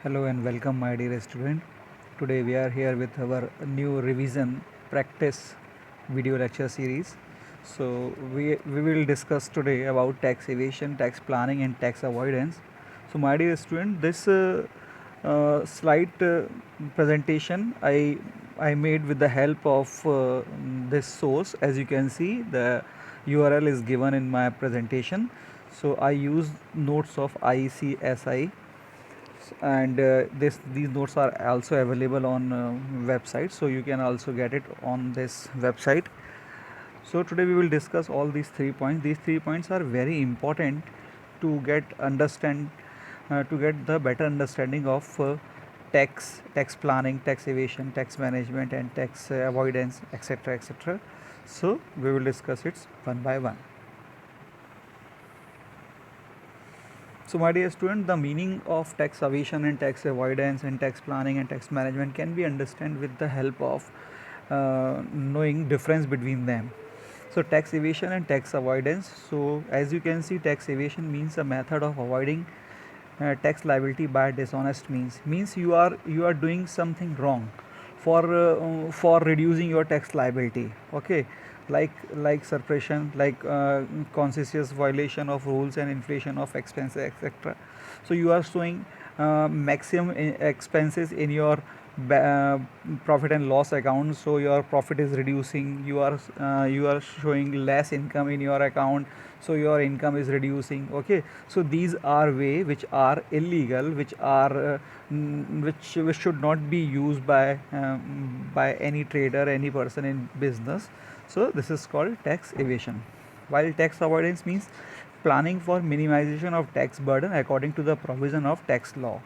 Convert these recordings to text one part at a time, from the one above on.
Hello and welcome, my dear student. Today we are here with our new revision practice video lecture series. So we will discuss today about tax evasion, tax planning, and tax avoidance. So, my dear student, this slide presentation I made with the help of this source. As you can see, the URL is given in my presentation. So I use notes of ICSI, and these notes are also available on website, so you can also get it on this website. So today we will discuss all these 3 points. These 3 points are very important to get the better understanding of tax planning, tax evasion, tax management, and tax avoidance, etc., etc. So we will discuss it one by one. So, my dear student, the meaning of tax evasion and tax avoidance and tax planning and tax management can be understood with the help of knowing difference between them. So, tax evasion and tax avoidance. So, as you can see, tax evasion means a method of avoiding tax liability by dishonest means. Means you are doing something wrong for reducing your tax liability. Okay, like suppression, like conscious violation of rules and inflation of expenses, etc. So you are showing maximum expenses in your profit and loss account, so your profit is reducing. You are showing less income in your account, so your income is reducing. Okay, so these are way which are illegal, which should not be used by any trader, any person in business. So this is called tax evasion. While tax avoidance means planning for minimization of tax burden according to the provision of tax law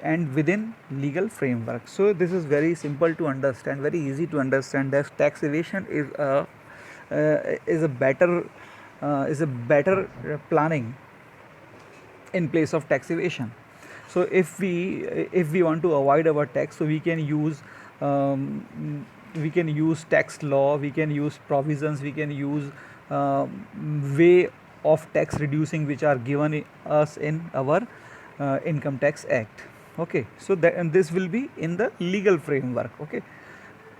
and within legal framework. So this is very simple to understand, very easy to understand, that tax evasion is a better planning in place of tax evasion. So if we want to avoid our tax, so we can use tax law, we can use provisions, we can use way of tax reducing which are given us in our income tax act. Okay, so that, and this will be in the legal framework. Okay,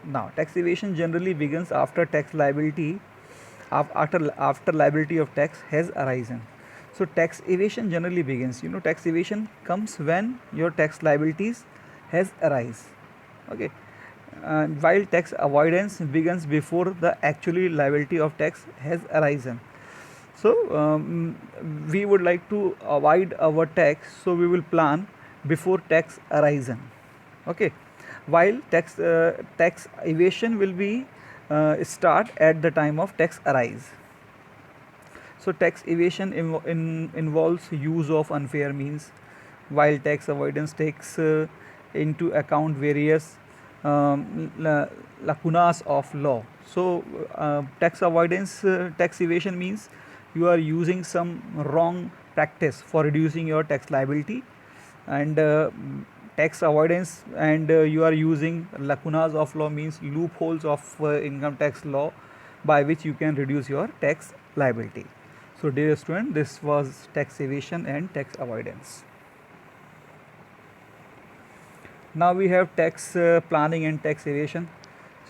now tax evasion generally begins after tax liability, after liability of tax has arisen. So tax evasion generally begins, tax evasion comes when your tax liabilities has arise. Okay, while tax avoidance begins before the actually liability of tax has arisen. So we would like to avoid our tax, so we will plan before tax arisen. Okay, while tax evasion will be start at the time of tax arise. So tax evasion involves use of unfair means, while tax avoidance takes into account various lacunas of law. So tax avoidance, tax evasion means you are using some wrong practice for reducing your tax liability, and tax avoidance, and you are using lacunas of law means loopholes of income tax law by which you can reduce your tax liability. So dear student, this was tax evasion and tax avoidance. Now we have tax planning and tax evasion.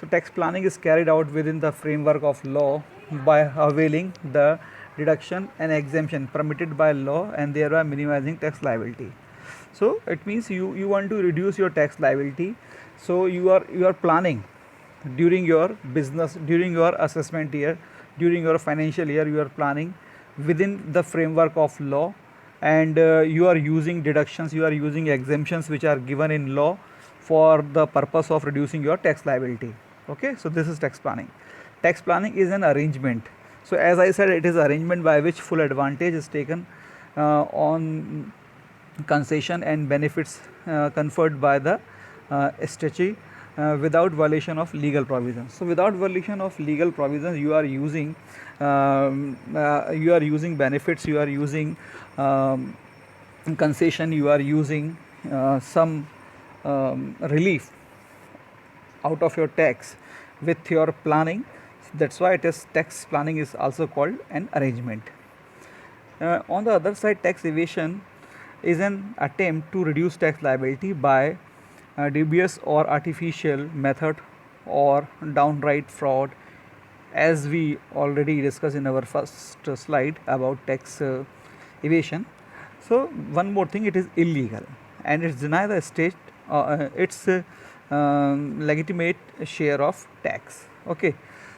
So tax planning is carried out within the framework of law by availing the deduction and exemption permitted by law and thereby minimizing tax liability. So it means you want to reduce your tax liability, so you are planning during your business, during your assessment year, during your financial year, you are planning within the framework of law, and you are using deductions, you are using exemptions which are given in law for the purpose of reducing your tax liability. Okay, so this is tax planning. Tax planning is an arrangement. So as I said, it is arrangement by which full advantage is taken on concession and benefits conferred by the statute without violation of legal provisions. So without violation of legal provisions, you are using benefits, you are using concession, you are using some relief out of your tax with your planning. That's why it is tax planning is also called an arrangement. On the other side, tax evasion is an attempt to reduce tax liability by dubious or artificial method or downright fraud, as we already discussed in our first slide about tax evasion. So one more thing, it is illegal and it's deny the state its legitimate share of tax. Okay,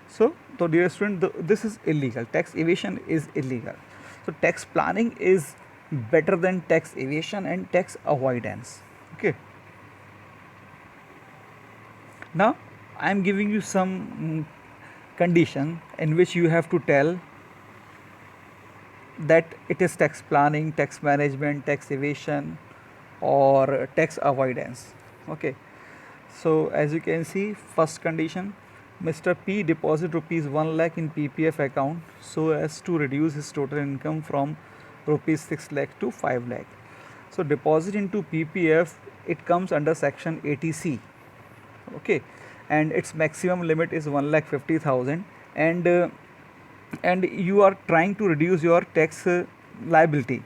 so dear student, this is illegal. Tax evasion is illegal. So tax planning is better than tax evasion and tax avoidance. Okay. Now I am giving you some condition in which you have to tell that it is tax planning, tax management, tax evasion, or tax avoidance. Okay, so as you can see, first condition, Mr. P deposit rupees 1 lakh in PPF account so as to reduce his total income from rupees 6 lakh to 5 lakh. So deposit into PPF, it comes under section 80C. Okay, and its maximum limit is 1,50,000, and you are trying to reduce your tax liability.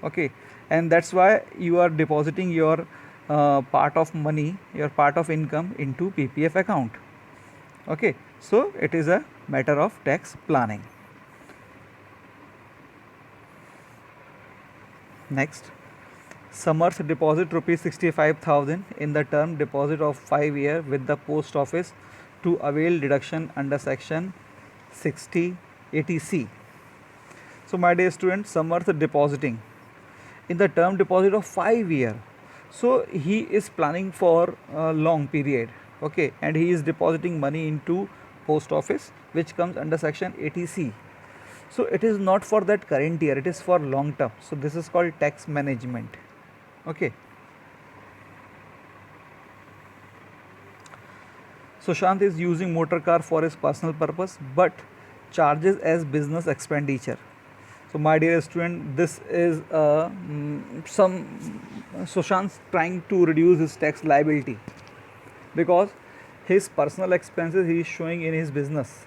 Okay, and that's why you are depositing your part of money, your part of income into PPF account. Okay, so it is a matter of tax planning. Next, Samarth deposit rupees 65,000 in the term deposit of 5 year with the post office to avail deduction under section 6080C. So my dear students, Samarth depositing in the term deposit of 5 year. So he is planning for a long period. Okay, and he is depositing money into post office, which comes under section 80C. So it is not for that current year, it is for long term. So this is called tax management. Okay. Sushant is using motor car for his personal purpose but charges as business expenditure. So my dear student, this is Sushant's trying to reduce his tax liability because his personal expenses he is showing in his business.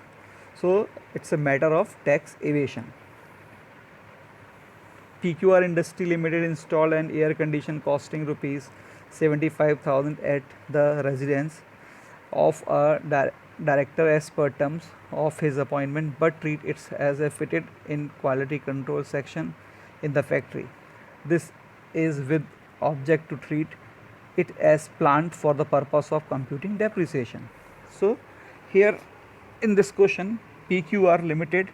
So it's a matter of tax evasion. PQR Industry Limited installed an air condition costing rupees 75,000 at the residence of a director as per terms of his appointment, but treat it as a fitted in quality control section in the factory. This is with object to treat it as plant for the purpose of computing depreciation. So here in this question, PQR Limited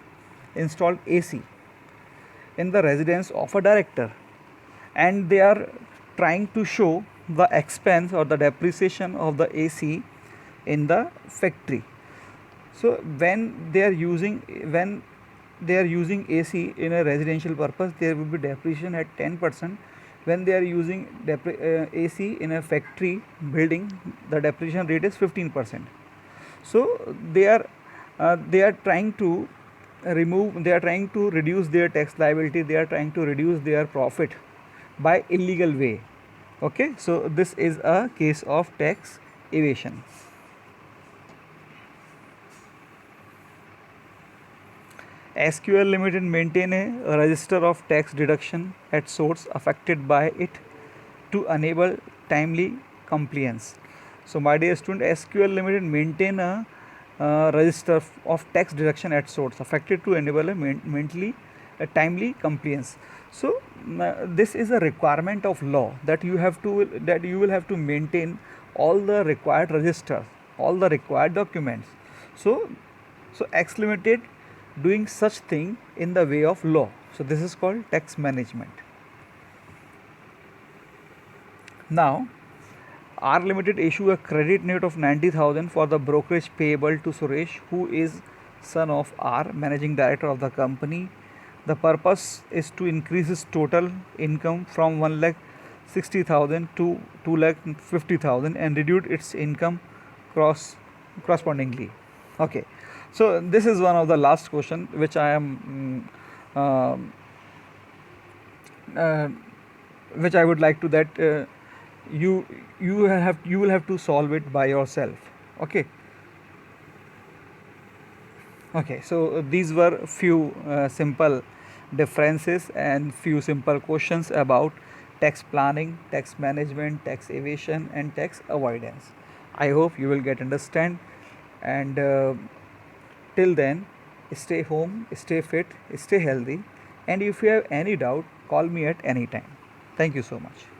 installed AC in the residence of a director, and they are trying to show the expense or the depreciation of the AC in the factory. So when they are using AC in a residential purpose, there will be depreciation at 10%. When they are using AC in a factory building, the depreciation rate is 15%. So they are trying to reduce their tax liability, they are trying to reduce their profit by illegal way. Okay, so this is a case of tax evasion. SQL Limited maintain a register of tax deduction at source affected by it to enable timely compliance. So my dear student, SQL Limited maintain a register of tax deduction at source affected to enable a timely compliance. So this is a requirement of law that you will have to maintain all the required registers, all the required documents. So X Limited doing such thing in the way of law. So this is called tax management. Now R Limited issue a credit note of 90,000 for the brokerage payable to Suresh, who is son of R, managing director of the company. The purpose is to increase his total income from 1,60,000 to 2,50,000 and reduce its income correspondingly. Okay, so this is one of the last question which I am which I would like to that you will have to solve it by yourself. Okay, so these were few simple differences and few simple questions about tax planning, tax management, tax evasion, and tax avoidance. I hope you will get understand. And till then, stay home, stay fit, stay healthy. And if you have any doubt, call me at any time. Thank you so much.